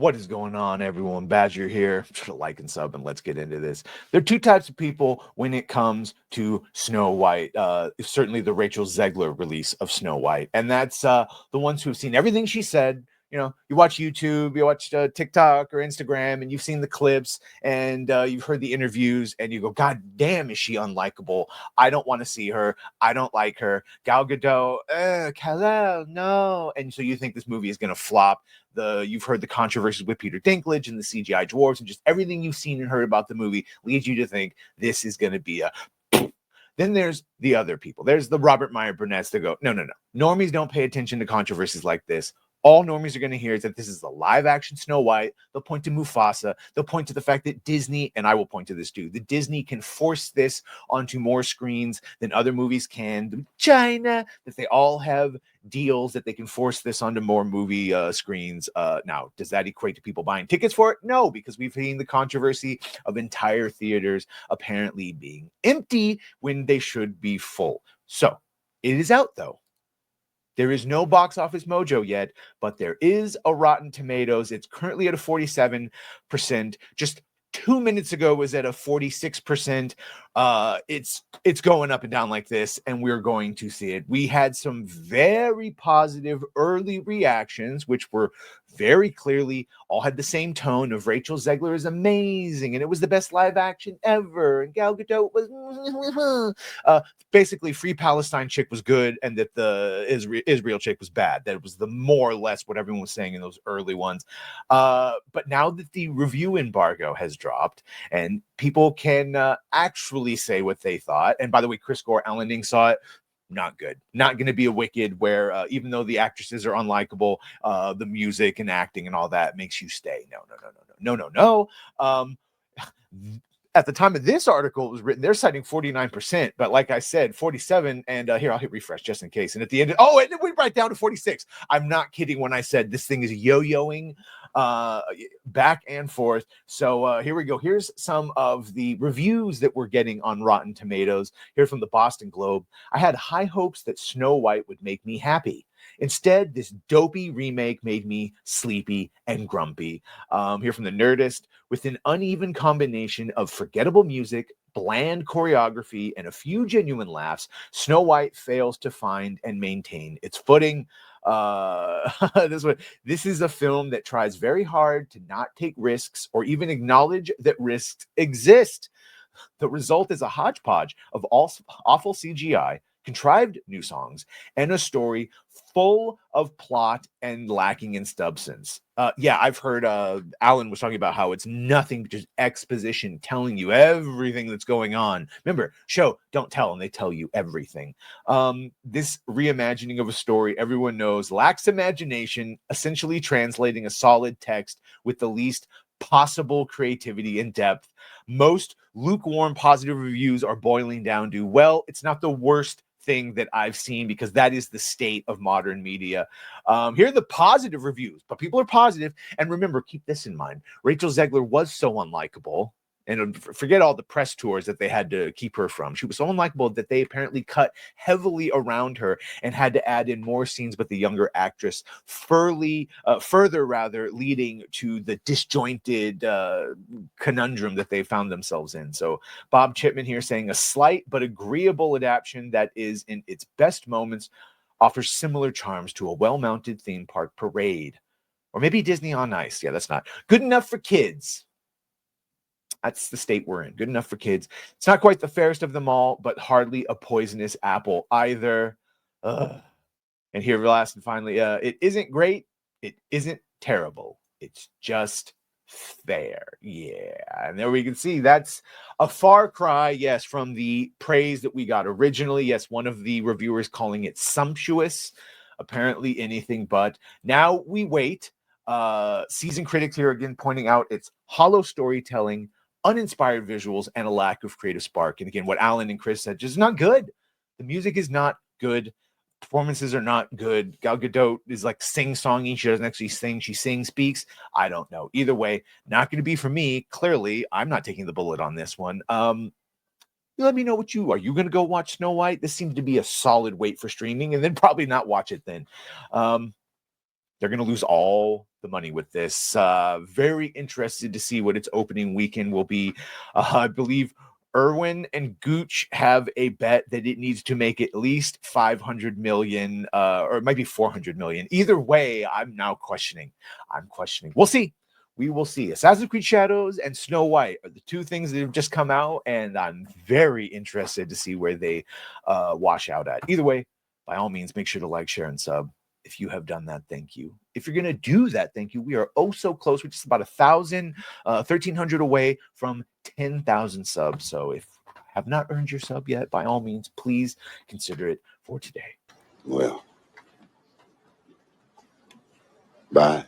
What is going on, everyone? Badger here. Like and sub, and let's get into this. There are two types of people when it comes to Snow White. Certainly the Rachel Zegler release of Snow White, and that's the ones who have seen everything she said. You know, you watch YouTube, you watch TikTok or Instagram, and you've seen the clips, and you've heard the interviews, and you go, "God damn, is she unlikable? I don't want to see her. I don't like her." Gal Gadot, Kal-El, no, and so you think this movie is going to flop. You've heard the controversies with Peter Dinklage and the CGI dwarves, and just everything you've seen and heard about the movie leads you to think this is going to be a. Then there's the other people. There's the Robert Meyer Burnett's that go, no. Normies don't pay attention to controversies like this. All normies are going to hear is that this is a live action Snow White. They'll point to Mufasa. They'll point to the fact that Disney, and I will point to this too, that Disney can force this onto more screens than other movies can. China, that they all have deals that they can force this onto more movie screens. Now, does that equate to people buying tickets for it? No, because we've seen the controversy of entire theaters apparently being empty when they should be full. So it is out though. There is no box office mojo yet, but there is a Rotten Tomatoes. It's currently at a 47%. Just 2 minutes ago was at a 46%. It's going up and down like this, and we're going to see it. We had some very positive early reactions, which were very clearly all had the same tone of Rachel Zegler is amazing, and it was the best live action ever, and Gal Gadot was basically Free Palestine chick was good, and that the Israel chick was bad. That was the more or less what everyone was saying in those early ones. But now that the review embargo has dropped and people can actually say what they thought, and by the way, Chris Gore-Elending saw it. Not good. Not going to be a Wicked where even though the actresses are unlikable, the music and acting and all that makes you stay. No. At the time of this article it was written, they're citing 49%, but like I said, 47. And here, I'll hit refresh just in case. And at the end, it went right down to 46. I'm not kidding when I said this thing is yo-yoing back and forth. So here we go. Here's some of the reviews that we're getting on Rotten Tomatoes. Here from the Boston Globe. I had high hopes that Snow White would make me happy. Instead, this dopey remake made me sleepy and grumpy. Here from the Nerdist, with an uneven combination of forgettable music, bland choreography, and a few genuine laughs, Snow White fails to find and maintain its footing. This is a film that tries very hard to not take risks or even acknowledge that risks exist. The result is a hodgepodge of awful CGI, contrived new songs, and a story full of plot and lacking in substance. I've heard Alan was talking about how it's nothing but just exposition telling you everything that's going on. Remember, show, don't tell, and they tell you everything. This reimagining of a story everyone knows lacks imagination, essentially translating a solid text with the least possible creativity and depth. Most lukewarm positive reviews are boiling down to, well, it's not the worst thing that I've seen, because that is the state of modern media. Here are the positive reviews, but people are positive. And remember, keep this in mind. Rachel Zegler was so unlikable, and forget all the press tours that they had to keep her from. She was so unlikable that they apparently cut heavily around her and had to add in more scenes with the younger actress, further leading to the disjointed conundrum that they found themselves in. So Bob Chipman here saying a slight but agreeable adaptation that is in its best moments offers similar charms to a well-mounted theme park parade. Or maybe Disney on Ice. Yeah, that's not good enough for kids. That's the state we're in. Good enough for kids. It's not quite the fairest of them all, but hardly a poisonous apple either. Ugh. And here, last and finally, it isn't great. It isn't terrible. It's just fair. Yeah. And there we can see that's a far cry, yes, from the praise that we got originally. Yes, one of the reviewers calling it sumptuous. Apparently anything but. Now we wait. Season critics here again pointing out its hollow storytelling, uninspired visuals, and a lack of creative spark. And again, what Alan and Chris said, just not good. The music is not good. Performances are not good. Gal Gadot is like sing-songy. She doesn't actually sing. She speaks. I don't know. Either way, not going to be for me. Clearly, I'm not taking the bullet on this one. Let me know what are you going to go watch Snow White? This seems to be a solid wait for streaming, and then probably not watch it then. They're going to lose all the money with this. Very interested to see what its opening weekend will be. I believe Irwin and Gooch have a bet that it needs to make at least 500 million, or it might be 400 million. Either way, I'm questioning. We'll see. We will see. Assassin's Creed Shadows and Snow White are the two things that have just come out, and I'm very interested to see where they wash out at. Either way, by all means, make sure to like, share, and sub. If you have done that, thank you. If you're going to do that, thank you. We are oh so close. We're just about 1,300 away from 10,000 subs. So if you have not earned your sub yet, by all means, please consider it for today. Well, bye.